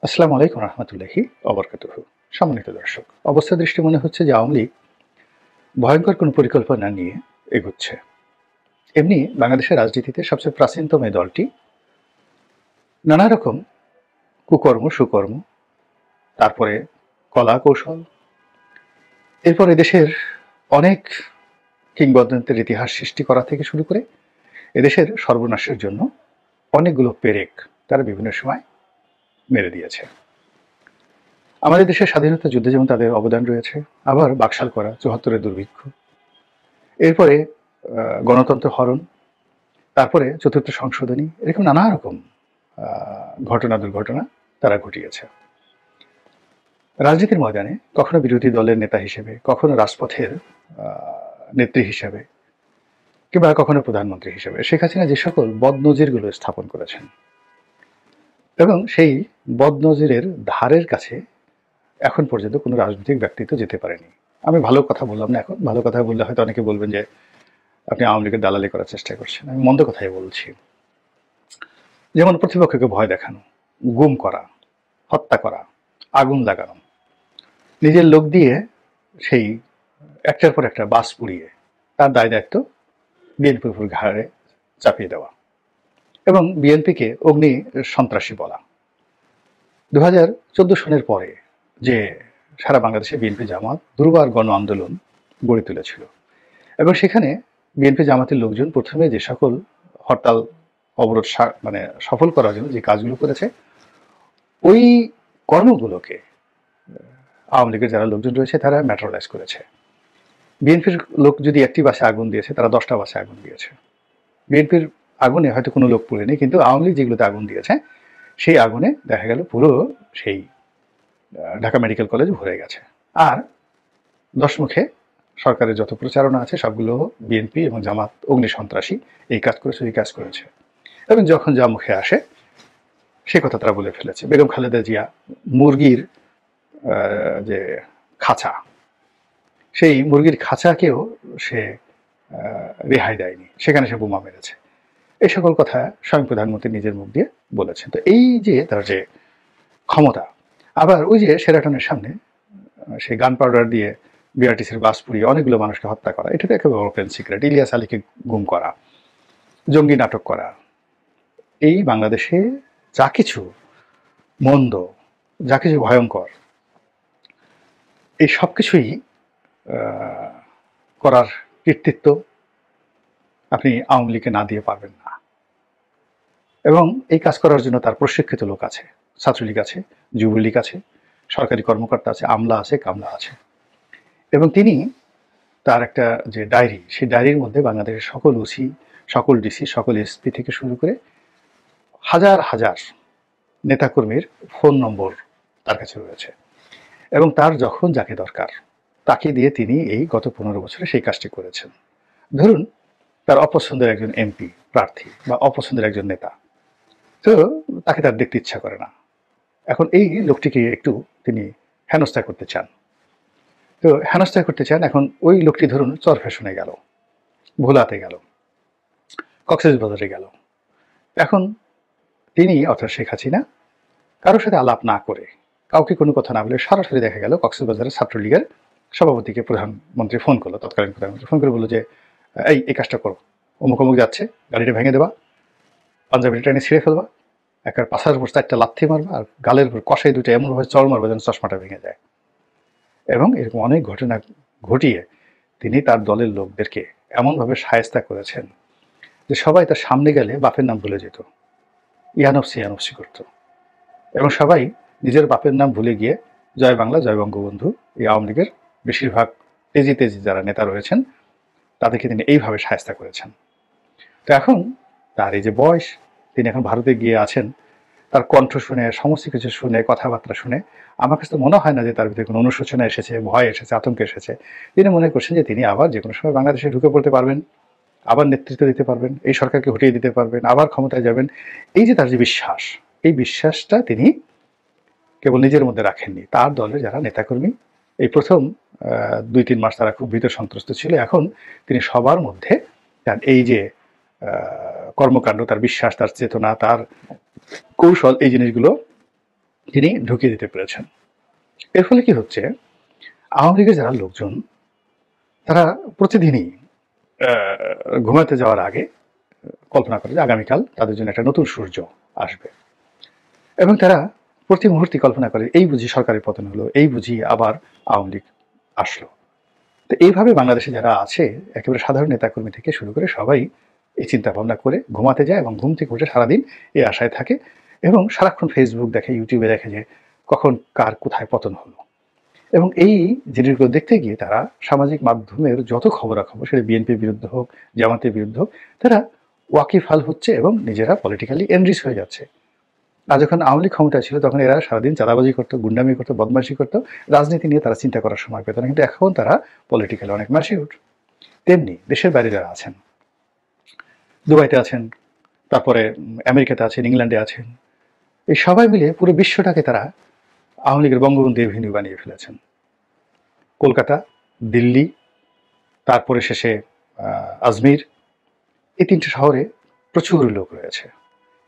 আসসালামু আলাইকুম রহমতুল্লাহি অবরকাতুহু। সম্মানিত দর্শক, অবস্থা দৃষ্টি মনে হচ্ছে যে আওয়ামী লীগ ভয়ঙ্কর কোনো পরিকল্পনা নিয়ে এগুচ্ছে। এমনি বাংলাদেশের রাজনীতিতে সবচেয়ে প্রাচীনতম এই দলটি নানা রকম কুকর্ম সুকর্ম, তারপরে কলা কৌশল, এরপর এদেশের অনেক কিংবদন্তির ইতিহাস সৃষ্টি করা থেকে শুরু করে এদেশের সর্বনাশের জন্য অনেকগুলো পেরেক তারা বিভিন্ন সময় মেরে দিয়েছে। আমাদের দেশের স্বাধীনতা যুদ্ধে যেমন তাদের অবদান রয়েছে, আবার বাকশাল করা, ৭৪-এর দুর্ভিক্ষ, এরপরে গণতন্ত্র হরণ, তারপরে চতুর্থ সংশোধনী, এরকম নানা রকম ঘটনা দুর্ঘটনা তারা ঘটিয়েছে। রাজনীতির ময়দানে কখনো বিরোধী দলের নেতা হিসেবে, কখনো রাজপথের নেত্রী হিসেবে, কিংবা কখনো প্রধানমন্ত্রী হিসেবে শেখ হাসিনা যে সকল বদনজিরগুলো স্থাপন করেছেন, এবং সেই বদনজিরের ধারের কাছে এখন পর্যন্ত কোনো রাজনৈতিক ব্যক্তিত্ব যেতে পারেনি। আমি ভালো কথা বললাম না, এখন ভালো কথা বললে হয়তো অনেকে বলবেন যে আপনি আওয়ামী লীগের দালালি করার চেষ্টা করছেন। আমি মন্দ কথাই বলছি। যেমন প্রতিপক্ষকে ভয় দেখানো, গুম করা, হত্যা করা, আগুন লাগানো, নিজের লোক দিয়ে সেই একটার পর একটা বাস পুড়িয়ে তার দায় দায়িত্ব বিএনপির উপর ঘাড়ে চাপিয়ে দেওয়া, এবং বিএনপিকে অগ্নি সন্ত্রাসী বলা। 2014 সনের পরে যে সারা বাংলাদেশে বিএনপি জামাত দুর্বার গণ আন্দোলন গড়ে তুলেছিল, এবং সেখানে বিএনপি জামাতের লোকজন প্রথমে যে সকল হরতাল অবরোধ মানে সফল করার জন্য যে কাজগুলো করেছে, ওই কর্মগুলোকে আওয়ামী লীগের যারা লোকজন রয়েছে তারা ম্যাটেরিয়ালাইজ করেছে। বিএনপির লোক যদি একটি বাসে আগুন দিয়েছে, তারা 10টা বাসে আগুন দিয়েছে। বিএনপির আগুনে হয়তো কোনো লোক পুড়েনি, কিন্তু আওয়ামী লীগ যেগুলোতে আগুন দিয়েছে সেই আগুনে দেখা গেল পুরো সেই ঢাকা মেডিকেল কলেজ ভরে গেছে। আর দশমুখে সরকারের যত প্রচারণা আছে সবগুলো বিএনপি এবং জামাত অগ্নি সন্ত্রাসী এই কাজ করেছে, ওই কাজ করেছে, এবং যখন যা মুখে আসে সে কথা তারা বলে ফেলেছে। বেগম খালেদা জিয়া মুরগির যে খাঁচা, সেই মুরগির খাঁচাকেও সে রেহাই দেয়নি, সেখানে সে বোমা মেরেছে। এই সকল কথা স্বয়ং প্রধানমন্ত্রী নিজের মুখ দিয়ে বলেছেন। তো এই যে তার যে ক্ষমতা, আবার ওই যে শেরাটনের সামনে সেই গান পাউডার দিয়ে বিআরটিসির বাস পুড়িয়ে অনেকগুলো মানুষকে হত্যা করা, এটা তো একেবারে ওপেন সিক্রেট। ইলিয়াস আলীকে গুম করা, জঙ্গি নাটক করা, এই বাংলাদেশে যা কিছু মন্দ, যা কিছু ভয়ঙ্কর, এই সব কিছুই করার কৃতিত্ব আপনি আওয়ামী লীগকে না দিয়ে পারবেন না। এবং এই কাজ করার জন্য তার প্রশিক্ষিত লোক আছে, ছাত্রলীগ আছে, যুবলীগ আছে, সরকারি কর্মকর্তা আছে, আমলা আছে, কামলা আছে। এবং তিনি তার একটা যে ডায়েরি, সেই ডায়েরির মধ্যে বাংলাদেশের সকল ওসি, সকল ডিসি, সকল এসপি থেকে শুরু করে হাজার হাজার নেতাকর্মীর ফোন নম্বর তার কাছে রয়েছে, এবং তার যখন যাকে দরকার তাকে দিয়ে তিনি এই গত 15 বছরে সেই কাজটি করেছেন। ধরুন তার অপছন্দের একজন এমপি প্রার্থী বা অপছন্দের একজন নেতা, তো তাকে তার দেখতে ইচ্ছা করে না, এখন এই লোকটিকে একটু তিনি হেনস্থা করতে চান। তো হেনস্থা করতে চান, এখন ওই লোকটি ধরুন চরফ্যাশনে গেল, ভোলাতে গেল, কক্সবাজারে গেল, এখন তিনি অর্থাৎ শেখ হাসিনা কারোর সাথে আলাপ না করে, কাউকে কোনো কথা না বলে সরাসরি দেখা গেল কক্সবাজারের ছাত্রলীগের সভাপতিকে প্রধানমন্ত্রী ফোন করলো, তৎকালীন প্রধানমন্ত্রী ফোন করে বললো যে এই কাজটা করো, অমুক অমুক যাচ্ছে, গাড়িটা ভেঙে দেবা, পাঞ্জাবিটা টেনে ছিঁড়ে ফেলবা, একটা পাশার উপর 4টা লাথি মারবা, আর গালের উপর কষাই দুটো এমনভাবে চড় মারবা যেন চশমাটা ভেঙে যায়। এবং এরকম অনেক ঘটনা ঘটিয়ে তিনি তার দলের লোকদেরকে এমনভাবে শায়েস্তা করেছেন যে সবাই তার সামনে গেলে বাপের নাম ভুলে যেত, ইয়ানফসি ইয়ানফসি করত, এবং সবাই নিজের বাপের নাম ভুলে গিয়ে জয় বাংলা, জয় বঙ্গবন্ধু, এই আওয়ামী লীগের বেশিরভাগ তেজি তেজি যারা নেতা রয়েছেন তাদেরকে তিনি এইভাবে শায়েস্তা করেছেন। তো এখন তার এই যে বয়স, তিনি এখন ভারতে গিয়ে আছেন, তার কণ্ঠ শুনে, সমস্ত কিছু শুনে, কথাবার্তা শুনে আমার কাছে তো মনে হয় না যে তার ভিতরে কোনো অনুশোচনা এসেছে, ভয় এসেছে, আতঙ্ক এসেছে। তিনি মনে করছেন যে তিনি আবার যে কোনো সময় বাংলাদেশে ঢুকে পড়তে পারবেন, আবার নেতৃত্ব দিতে পারবেন, এই সরকারকে হটিয়ে দিতে পারবেন, আবার ক্ষমতায় যাবেন। এই যে তার যে বিশ্বাস, এই বিশ্বাসটা তিনি কেবল নিজের মধ্যে রাখেননি, তার দলের যারা নেতাকর্মী এই প্রথম 2-3 মাস তারা খুব ভীত সন্ত্রস্ত ছিল, এখন তিনি সবার মধ্যে তার এই যে কর্মকাণ্ড, তার বিশ্বাস, তার চেতনা, তার কৌশল, এই জিনিসগুলো তিনি ঢুকিয়ে দিতে পেরেছেন। এর ফলে কি হচ্ছে, আওয়ামী লীগের যারা লোকজন তারা প্রতিদিনই ঘুমাতে যাওয়ার আগে কল্পনা করে যে আগামীকাল তাদের জন্য একটা নতুন সূর্য আসবে, এবং তারা প্রতি মুহূর্তে কল্পনা করে এই বুঝি সরকারের পতন হলো, এই বুঝি আবার আওয়ামী লীগ আসলো। তো এইভাবে বাংলাদেশে যারা আছে একেবারে সাধারণ নেতাকর্মী থেকে শুরু করে সবাই এই চিন্তা ভাবনা করে ঘুমাতে যায় এবং ঘুম থেকে উঠে সারাদিন এই আশায় থাকে এবং সারাক্ষণ ফেসবুক দেখে, ইউটিউবে দেখে যে কখন কার কোথায় পতন হলো। এবং এই জিনিসগুলো দেখতে গিয়ে তারা সামাজিক মাধ্যমের যত খবরাখবর, সেটা বিএনপির বিরুদ্ধে হোক, জামাতের বিরুদ্ধে হোক, তারা ওয়াকিফাল হচ্ছে এবং নিজেরা পলিটিক্যালি এনরিচ হয়ে যাচ্ছে। আর যখন আওয়ামী লীগ ক্ষমতায় ছিল তখন এরা সারাদিন চাঁদাবাজি করতো, গুন্ডামি করতো, বদমাশি করতো, রাজনীতি নিয়ে তারা চিন্তা করার সময় পেত না। কিন্তু এখন তারা পলিটিক্যালি অনেক ম্যাচিউর। তেমনি দেশের বাইরে যারা আছেন, দুবাইতে আছেন, তারপরে আমেরিকাতে আছেন, ইংল্যান্ডে আছেন, এই সবাই মিলে পুরো বিশ্বটাকে তারা আওয়ামী লীগের বঙ্গবন্ধু এভিনিউ বানিয়ে ফেলেছেন। কলকাতা, দিল্লি, তারপরে শেষে আজমির, এই তিনটে শহরে প্রচুর লোক রয়েছে।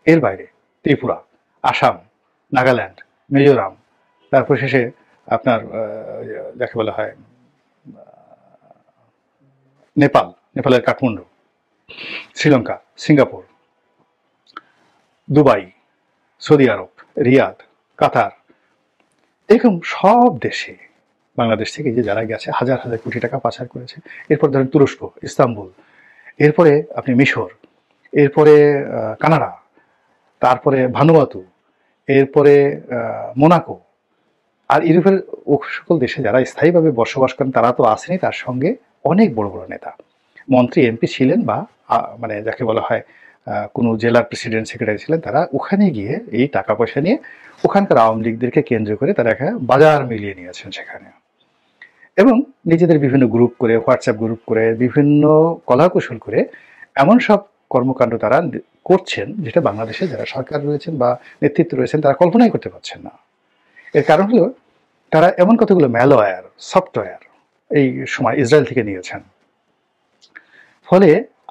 এর বাইরে ত্রিপুরা, আসাম, নাগাল্যান্ড, মিজোরাম, তারপর শেষে আপনার যাকে বলা হয় নেপাল, নেপালের Kathmandu, Sri Lanka, Singapore, Dubai, Saudi Arab, Riyadh, Qatar, এরকম সব দেশে বাংলাদেশ থেকে যে যারা গেছে হাজার হাজার কোটি টাকা পাচার করেছে। এরপর ধরেন তুরস্ক, ইস্তাম্বুল, এরপরে আপনি মিশর, এরপরে কানাডা, তারপরে ভানুয়াতু, এরপরে মোনাকো, আর ইউরোপের ও সকল দেশে যারা স্থায়ীভাবে বসবাস করেন তারা তো আসেনি, তার সঙ্গে অনেক বড় বড় নেতা, মন্ত্রী, এমপি ছিলেন, বা মানে যাকে বলা হয় কোনো জেলার প্রেসিডেন্ট, সেক্রেটারি ছিলেন, তারা ওখানে গিয়ে এই টাকা পয়সা নিয়ে ওখানকার আওয়ামী লীগদেরকে কেন্দ্র করে তারা একটা বাজার মিলিয়ে নিয়েছেন সেখানে, এবং নিজেদের বিভিন্ন গ্রুপ করে, হোয়াটসঅ্যাপ গ্রুপ করে, বিভিন্ন কলাকৌশল করে এমন সব কর্মকাণ্ড তারা করছেন যেটা বাংলাদেশে যারা সরকার রয়েছেন বা নেতৃত্ব রয়েছেন তারা কল্পনাই করতে পারছেন না। এর কারণ হলো তারা এমন কতগুলো ম্যালওয়্যার, সফটওয়্যার এই সময় ইসরায়েল থেকে নিয়েছেন। ফলে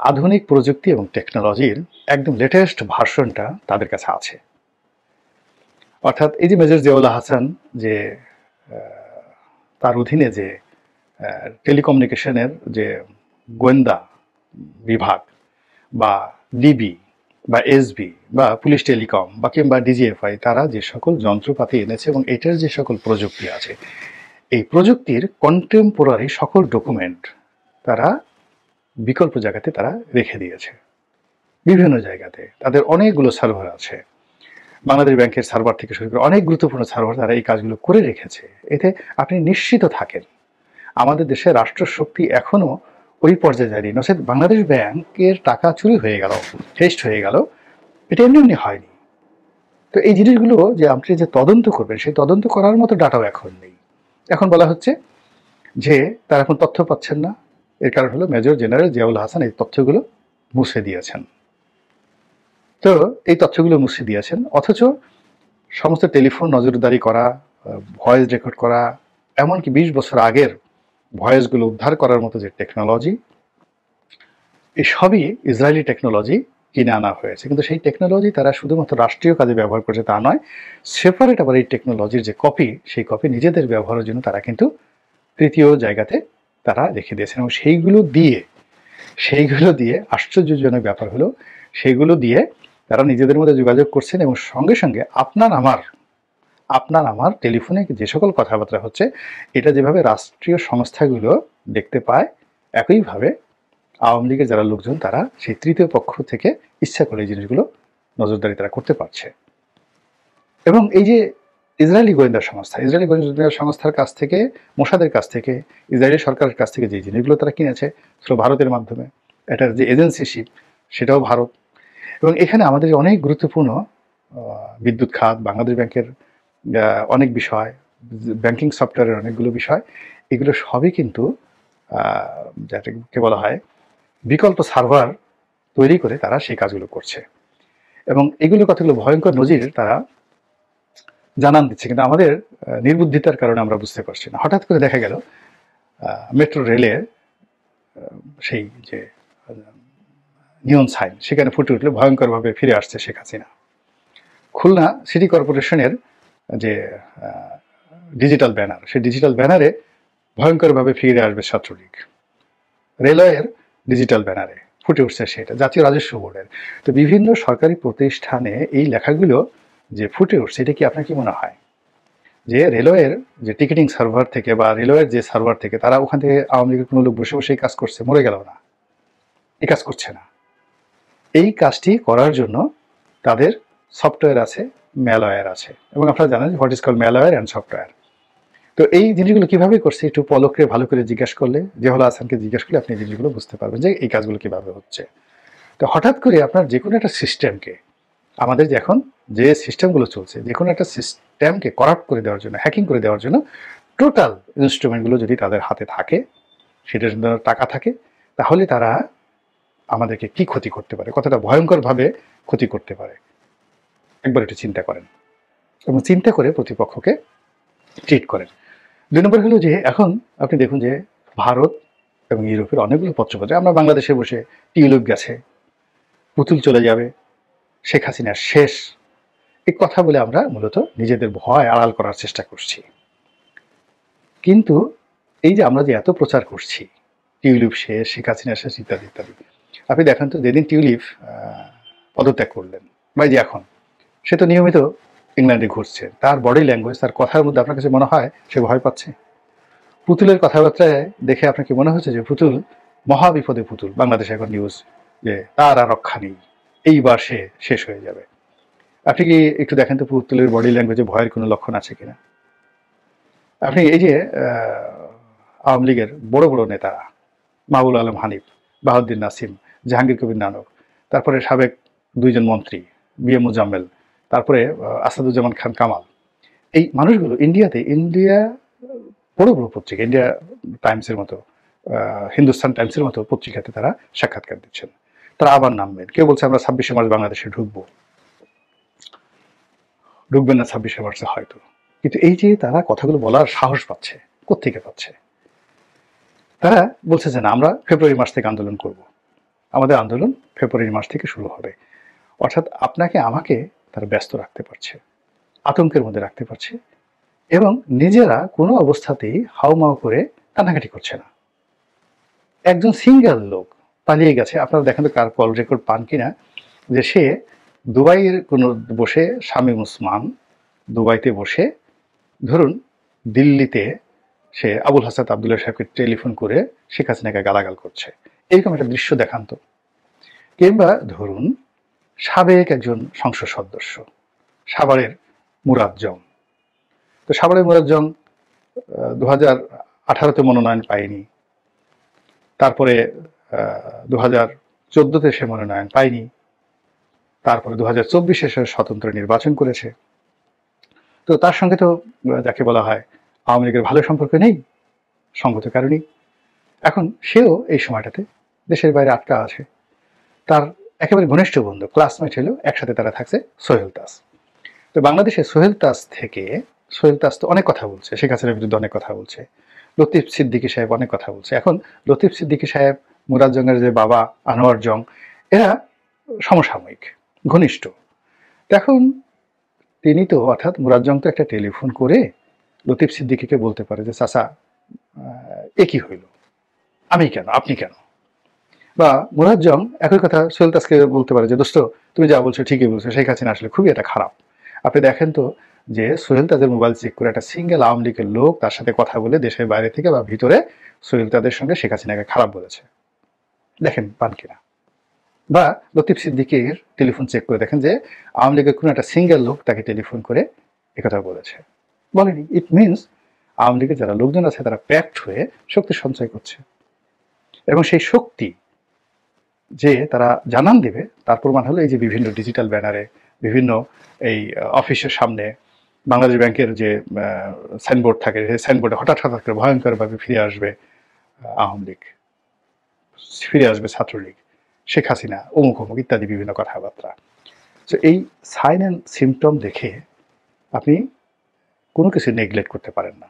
আধুনিক প্রযুক্তি এবং টেকনোলজির একদম লেটেস্ট ভার্সনটা তাদের কাছে আছে। অর্থাৎ এই যে মেজর জিয়াউল হাসান, যে তার অধীনে যে টেলিকমিউনিকেশনের যে গোয়েন্দা বিভাগ বা ডিবি বা এসবি বা পুলিশ টেলিকম বা কিংবা ডিজিএফআই, তারা যে সকল যন্ত্রপাতি এনেছে এবং এটার যে সকল প্রযুক্তি আছে, এই প্রযুক্তির কন্টেম্পোরারি সকল ডকুমেন্ট তারা বিকল্প জায়গাতে তারা রেখে দিয়েছে। বিভিন্ন জায়গাতে তাদের অনেকগুলো সার্ভার আছে, বাংলাদেশ ব্যাংকের সার্ভার থেকে শুরু করে অনেক গুরুত্বপূর্ণ সার্ভার তারা এই কাজগুলো করে রেখেছে। এতে আপনি নিশ্চিত থাকেন আমাদের দেশে রাষ্ট্রশক্তি এখনো ওই পর্যায়ে যায়নি। নচেত বাংলাদেশ ব্যাংকের টাকা চুরি হয়ে গেল, হেস্ট হয়ে গেল, এটা এমনি এমনি হয়নি। তো এই জিনিসগুলো যে আপনি যে তদন্ত করবেন, সেই তদন্ত করার মতো ডাটাও এখন নেই। এখন বলা হচ্ছে যে তারা এখন তথ্য পাচ্ছেন না, এর কারণ হলো মেজর জেনারেল জিয়াউল হাসান এই তথ্যগুলো মুছে দিয়েছেন। তো এই তথ্যগুলো মুছে দিয়েছেন, অথচ সমস্ত টেলিফোন নজরদারি করা, ভয়েস রেকর্ড করা, এমনকি 20 বছর আগের ভয়েসগুলো উদ্ধার করার মতো যে টেকনোলজি, এই সবই ইসরায়েলি টেকনোলজি কিনে আনা হয়েছে। কিন্তু সেই টেকনোলজি তারা শুধুমাত্র রাষ্ট্রীয় কাজে ব্যবহার করছে তা নয়, সেপারেট আবার এই টেকনোলজির যে কপি, সেই কপি নিজেদের ব্যবহারের জন্য তারা কিন্তু তৃতীয় জায়গাতে তারা রেখে দিয়েছেন। এবং সেইগুলো দিয়ে আশ্চর্যজনক ব্যাপার হলো, সেইগুলো দিয়ে তারা নিজেদের মধ্যে যোগাযোগ করছেন এবং সঙ্গে সঙ্গে আপনার আমার টেলিফোনে যে সকল কথাবার্তা হচ্ছে, এটা যেভাবে রাষ্ট্রীয় সংস্থাগুলো দেখতে পায়, একইভাবে আওয়ামী লীগের যারা লোকজন তারা সেই তৃতীয় পক্ষ থেকে ইচ্ছা করে এই জিনিসগুলো নজরদারি তারা করতে পারছে। এবং এই যে ইসরায়েলি গোয়েন্দা সংস্থার কাছ থেকে, মোসাদের কাছ থেকে, ইসরায়েলি সরকারের কাছ থেকে যে জিনিসগুলো তারা কিনেছে সেটা ভারতের মাধ্যমে, এটার যে এজেন্সিশিপ সেটাও ভারত। এবং এখানে আমাদের অনেক গুরুত্বপূর্ণ বিদ্যুৎ খাত, বাংলাদেশ ব্যাংকের অনেক বিষয়, ব্যাংকিং সফটওয়্যারের অনেকগুলো বিষয়, এগুলো সবই কিন্তু যাকে বলা হয় বিকল্প সার্ভার তৈরি করে তারা সেই কাজগুলো করছে। এবং এগুলো কতগুলো ভয়ঙ্কর নজির তারা জানান দিচ্ছে, কিন্তু আমাদের নির্বুদ্ধিতার কারণে আমরা বুঝতে পারছি না। হঠাৎ করে দেখা গেল মেট্রো রেলের সেই যে নিয়ন সাইন, সেখানে ফুটে উঠলে ভয়ঙ্করভাবে ফিরে আসছে শেখ হাসিনা। খুলনা সিটি কর্পোরেশনের যে ডিজিটাল ব্যানার, সেই ডিজিটাল ব্যানারে ভয়ঙ্করভাবে ফিরে আসবে ছাত্রলীগ। রেলওয়ের ডিজিটাল ব্যানারে ফুটে উঠছে সেটা, জাতীয় রাজস্ব বোর্ডের। তো বিভিন্ন সরকারি প্রতিষ্ঠানে এই লেখাগুলো যে ফুটে উঠছে, এটা কি আপনার কি মনে হয় যে রেলওয়ের যে টিকিটিং সার্ভার থেকে বা রেলওয়ের যে সার্ভার থেকে তারা ওখান থেকে আওয়ামী লীগের কোনো লোক বসে বসে কাজ করছে, মরে গেল না, এই কাজ করছে না। এই কাজটি করার জন্য তাদের সফটওয়্যার আছে, ম্যালওয়্যার আছে, এবং আপনারা জানেন what is call malware and software. তো এই জিনিসগুলো কিভাবে করছে একটু পলককে ভালো করে জিজ্ঞাসা করলে, জেহলা হাসানকে জিজ্ঞাসা করলে আপনি এই জিনিসগুলো বুঝতে পারবেন যে এই কাজগুলো কিভাবে হচ্ছে। তো হঠাৎ করে আপনার যে কোনো একটা সিস্টেমকে, আমাদের যে এখন যে সিস্টেমগুলো চলছে, যে কোনো একটা সিস্টেমকে করাপ্ট করে দেওয়ার জন্য, হ্যাকিং করে দেওয়ার জন্য টোটাল ইনস্ট্রুমেন্টগুলো যদি তাদের হাতে থাকে, সেটার জন্য টাকা থাকে, তাহলে তারা আমাদেরকে কি ক্ষতি করতে পারে, কতটা ভয়ঙ্করভাবে ক্ষতি করতে পারে একবার একটু চিন্তা করেন, এবং চিন্তা করে প্রতিপক্ষকে ট্রিট করেন। ২ নম্বর হলো যে এখন আপনি দেখুন যে ভারত এবং ইউরোপের অনেকগুলো পত্রপত্রে, আমরা বাংলাদেশে বসে টিউলিপ গেছে, পুতুল চলে যাবে, শেখ হাসিনা শেষ, এই কথা বলে আমরা মূলত নিজেদের ভয় আড়াল করার চেষ্টা করছি। কিন্তু এই যে আমরা যে এত প্রচার করছি টিউলিপ শেষ, শেখ হাসিনা শেষ, ইত্যাদি ইত্যাদি, আপনি দেখেন তো যেদিন টিউলিপ পদত্যাগ করলেন বা যে এখন, সে তো নিয়মিত ইংল্যান্ডে ঘুরছে, তার বডি ল্যাঙ্গুয়েজ, তার কথার মধ্যে আপনার কাছে মনে হয় সে ভয় পাচ্ছে? পুতুলের কথাবার্তায় দেখে আপনার কি মনে হচ্ছে যে পুতুল মহাবিপদে? পুতুল বাংলাদেশে এখন নিউজ যে তার আর রক্ষা নেই, এইবার সে শেষ হয়ে যাবে। আপনি কি একটু দেখেন তো পুতুলের বডি ল্যাঙ্গুয়েজে ভয়ের কোনো লক্ষণ আছে কিনা? আপনি এই যে আওয়ামী লীগের বড় বড় নেতারা, মাহবুব আলম হানিফ, বাহাউদ্দিন নাসিম, জাহাঙ্গীর কবির নানক, তারপরে সাবেক ২ জন মন্ত্রী বি এম মুজাম্মেল, তারপরে আসাদুজ্জামান খান কামাল, এই মানুষগুলো ইন্ডিয়া বড় বড় পত্রিকা, ইন্ডিয়া টাইমসের মতো, হিন্দুস্তান টাইমসের মতো পত্রিকাতে তারা সাক্ষাৎকার দিচ্ছেন। তারা আবার নামবেন, কেউ বলছে আমরা ২৬শে মার্চ বাংলাদেশে ঢুকবেন না ২৬শে মার্চে হয়তো। কিন্তু এই যে তারা কথাগুলো বলার সাহস পাচ্ছে, কোত্থেকে পাচ্ছে? তারা বলছে যে না, আমরা ফেব্রুয়ারি মাস থেকে আন্দোলন করব, আমাদের আন্দোলন ফেব্রুয়ারি মাস থেকে শুরু হবে। অর্থাৎ আপনাকে আমাকে তারা ব্যস্ত রাখতে পারছে, আতঙ্কের মধ্যে রাখতে পারছে, এবং নিজেরা কোনো অবস্থাতেই হাউমাউ করে কান্নাকাটি করছে না। একজন সিঙ্গেল লোক পালিয়ে গেছে, আপনারা দেখেন তো কার কল রেকর্ড পান কিনা, যে সে দুবাইয়ের কোনো বসে, শামীম ওসমান দুবাইতে বসে, ধরুন দিল্লিতে সে আবুল হাসান আবদুল্লাহ সাহেবকে টেলিফোন করে শেখ হাসিনাকে গালাগাল করছে, এরকম একটা দৃশ্য দেখান তো। কিংবা ধরুন সাবেক একজন সংসদ সদস্য, সাভারের মুরাদ জং, তো সাভারের মুরাদ জং 2018-তে মনোনয়ন পায়নি, তারপরে 2014-তে সে মনোনয়ন পায়নি, তারপরে 2024-এ সে স্বতন্ত্র নির্বাচন করেছে। তো তার সঙ্গে তো যাকে বলা হয় আওয়ামী লীগের ভালো সম্পর্ক নেই, সঙ্গত কারণেই এখন সেও এই সময়টাতে দেশের বাইরে আটকা আছে। তার একেবারে ঘনিষ্ঠ বন্ধু, ক্লাসমেট হলো, একসাথে তারা থাকছে সোহেল তাজ। তো বাংলাদেশে সোহেল তাজ তো অনেক কথা বলছে, শেখ হাসিনার বিরুদ্ধে অনেক কথা বলছে, লতিফ সিদ্দিকী সাহেব অনেক কথা বলছে। এখন লতিফ সিদ্দিকী সাহেব, মুরাদ জংয়ের যে বাবা আনোয়ার জং, এরা সমসাময়িক ঘনিষ্ঠ। এখন তিনি তো, অর্থাৎ মুরাদ জং তো একটা টেলিফোন করে লতিফ সিদ্দিকীকে বলতে পারে যে চাচা এ কি হইল, আমি কেন, আপনি কেন? বা মুরাদ জং একই কথা সোহেল তাজকে বলতে পারে যে দোস্ত তুমি যা বলছো ঠিকই বলছো, শেখ হাসিনা আসলে খুবই একটা খারাপ। আপনি দেখেন তো যে সোহেল তাজের মোবাইল চেক করে একটা সিঙ্গেল আওয়ামী লীগের লোক তার সাথে কথা বলে দেশের বাইরে থেকে বা ভিতরে সোহেল তাজের সঙ্গে শেখ হাসিনাকে খারাপ বলেছে, দেখেন পান কিনা? বা লতিফ সিদ্দিকীর টেলিফোন চেক করে দেখেন যে আওয়ামী লীগের কোনো একটা সিঙ্গেল লোক তাকে টেলিফোন করে একথা বলেছে, বলেনি। ইট মিনস আওয়ামী লীগের যারা লোকজন আছে তারা প্যাক্ট হয়ে শক্তি সঞ্চয় করছে, এবং সেই শক্তি যে তারা জানান দেবে তার প্রমাণ হলো এই যে বিভিন্ন ডিজিটাল ব্যানারে, বিভিন্ন এই অফিসের সামনে বাংলাদেশ ব্যাংকের যে সাইনবোর্ড থাকে, সেই সাইনবোর্ডে হঠাৎ হঠাৎ করে ভয়ঙ্করভাবে ফিরে আসবে আওয়ামী লীগ, ফিরে আসবে ছাত্রলীগ, শেখ হাসিনা অমুক অমুক ইত্যাদি বিভিন্ন কথাবার্তা। তো এই সাইন অ্যান্ড সিমটম দেখে আপনি কোনো কিছু নেগলেক্ট করতে পারেন না।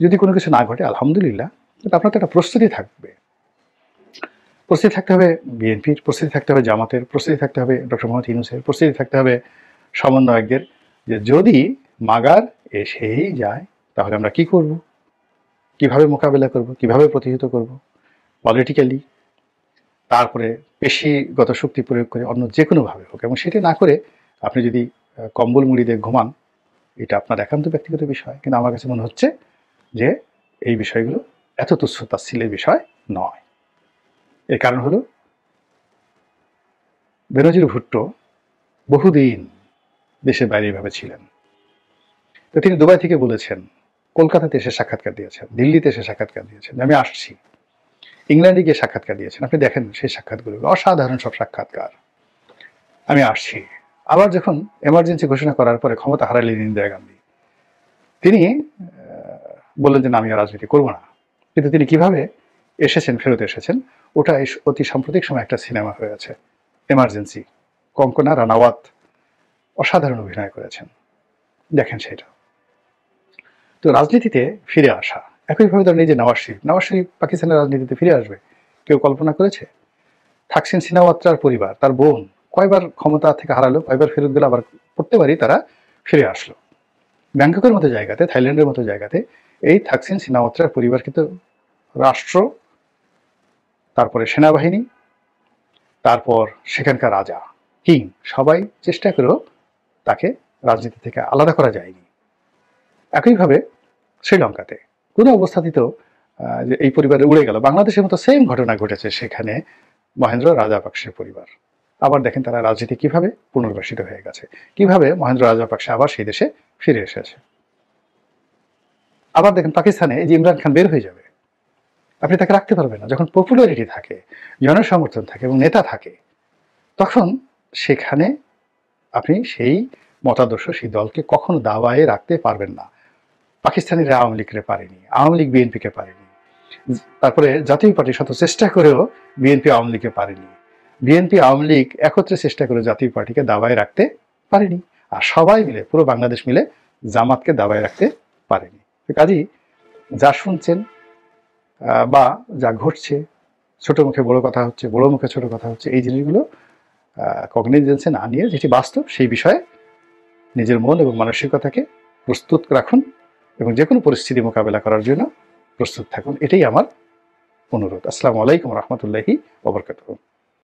যদি কোনো কিছু না ঘটে আলহামদুলিল্লাহ, কিন্তু আপনার তো একটা প্রস্তুতি থাকবে। প্রস্তুতি থাকতে হবে বিএনপির, প্রস্তুতি থাকতে হবে জামাতের, প্রস্তুতি থাকতে হবে ডক্টর মোহাম্মদ ইউনূসের, প্রস্তুতি থাকতে হবে সমন্বয়কদের, যে যদি মাগার এসেই যায়। তাহলে আমরা কি করব? কিভাবে মোকাবেলা করব? কিভাবে প্রতিহত করব? পলিটিক্যালি, তারপরে পেশিগত শক্তি প্রয়োগ করে, অন্য যে কোনোভাবে হোক। এবং সেটা না করে আপনি যদি কম্বল মুড়ি দিয়ে ঘুমান, এটা আপনার একান্ত ব্যক্তিগত বিষয়। কিন্তু আমার কাছে মনে হচ্ছে যে এই বিষয়গুলো এত তুচ্ছ তাচ্ছিল্যের বিষয় নয়। এর কারণ হলো বেনজির ভুট্টো বহুদিন দেশের বাইরে এভাবে ছিলেন। তো তিনি দুবাই থেকে বলেছেন, কলকাতাতে এসে সাক্ষাৎকার দিয়েছেন, দিল্লিতে এসে সাক্ষাৎকার দিয়েছেন, আমি আসছি। ইংল্যান্ডে গিয়ে সাক্ষাৎকার দিয়েছেন। আপনি দেখেন সেই সাক্ষাৎগুলো, অসাধারণ সব সাক্ষাৎকার। আমি আসছি। আবার যখন এমার্জেন্সি ঘোষণা করার পরে ক্ষমতা হারালেন ইন্দিরা গান্ধী, তিনি বললেন যে না, আমি আর রাজনীতি করবো না। কিন্তু তিনি কিভাবে এসেছেন, ফেরত এসেছেন, ওটা অতি সাম্প্রতিক সময় একটা সিনেমা হয়েছে, এমার্জেন্সি। কঙ্কনা রানাওয়াত অসাধারণ অভিনয় করেছেন, দেখেন সেটা। তো রাজনীতিতে ফিরে আসা, একইভাবে ধরেন এই যে নওয়াজ শরীফ পাকিস্তানের রাজনীতিতে ফিরে আসবে, কেউ কল্পনা করেছে? থাকসিন সিনাওয়াত্রার পরিবার, তার বোন কয়বার ক্ষমতা থেকে হারালো, কয়বার ফেরত গেল, আবার প্রত্যেকবারই তারা ফিরে আসলো। ব্যাংককের মতো জায়গাতে, থাইল্যান্ডের মতো জায়গাতে এই থাকসিন সিনাওয়াত্রার পরিবার কিন্তু রাষ্ট্র, তারপরে সেনাবাহিনী, তারপর সেখানকার রাজা, কিং, সবাই চেষ্টা করেও তাকে রাজনীতি থেকে আলাদা করা যায়নি। একইভাবে শ্রীলঙ্কাতে কোনো অবস্থাতেও যে এই পরিবারে উড়ে গেল, বাংলাদেশের মতো সেম ঘটনা ঘটেছে সেখানে মহেন্দ্র রাজাপাকসের পরিবার। আবার দেখেন তারা রাজনীতি কিভাবে পুনর্বাসিত হয়ে গেছে, কিভাবে মহেন্দ্র রাজাপাকসে আবার সেই দেশে ফিরে এসেছে। আবার দেখেন পাকিস্তানে এই যে ইমরান খান বের হয়ে যাবে, আপনি তাকে রাখতে পারবেন না। যখন পপুলারিটি থাকে, জনসমর্থন থাকে এবং নেতা থাকে, তখন সেখানে আপনি সেই মতাদর্শ, সেই দলকে কখনো দাবায়ে রাখতে পারবেন না। পাকিস্তানিরা আওয়ামী লীগকে পারেনি, আওয়ামী লীগ বিএনপিকে পারেনি, তারপরে জাতীয় পার্টি শত চেষ্টা করেও বিএনপি আওয়ামী লীগকে পারেনি, বিএনপি আওয়ামী লীগ একত্রে চেষ্টা করে জাতীয় পার্টিকে দাবায় রাখতে পারেনি, আর সবাই মিলে, পুরো বাংলাদেশ মিলে জামাতকে দাবায় রাখতে পারেনি। কাজেই যা শুনছেন বা যা ঘটছে, ছোট মুখে বড় কথা হচ্ছে, বড় মুখে ছোট কথা হচ্ছে, এই জিনিসগুলো কগনিজেন্সে না নিয়ে যেটি বাস্তব সেই বিষয়ে নিজের মন এবং মানসিকতাকে প্রস্তুত রাখুন এবং যে কোনো পরিস্থিতি মোকাবেলা করার জন্য প্রস্তুত থাকুন। এটাই আমার অনুরোধ। আসসালামু আলাইকুম রহমতুল্লাহি ওয়া বারাকাতুহু।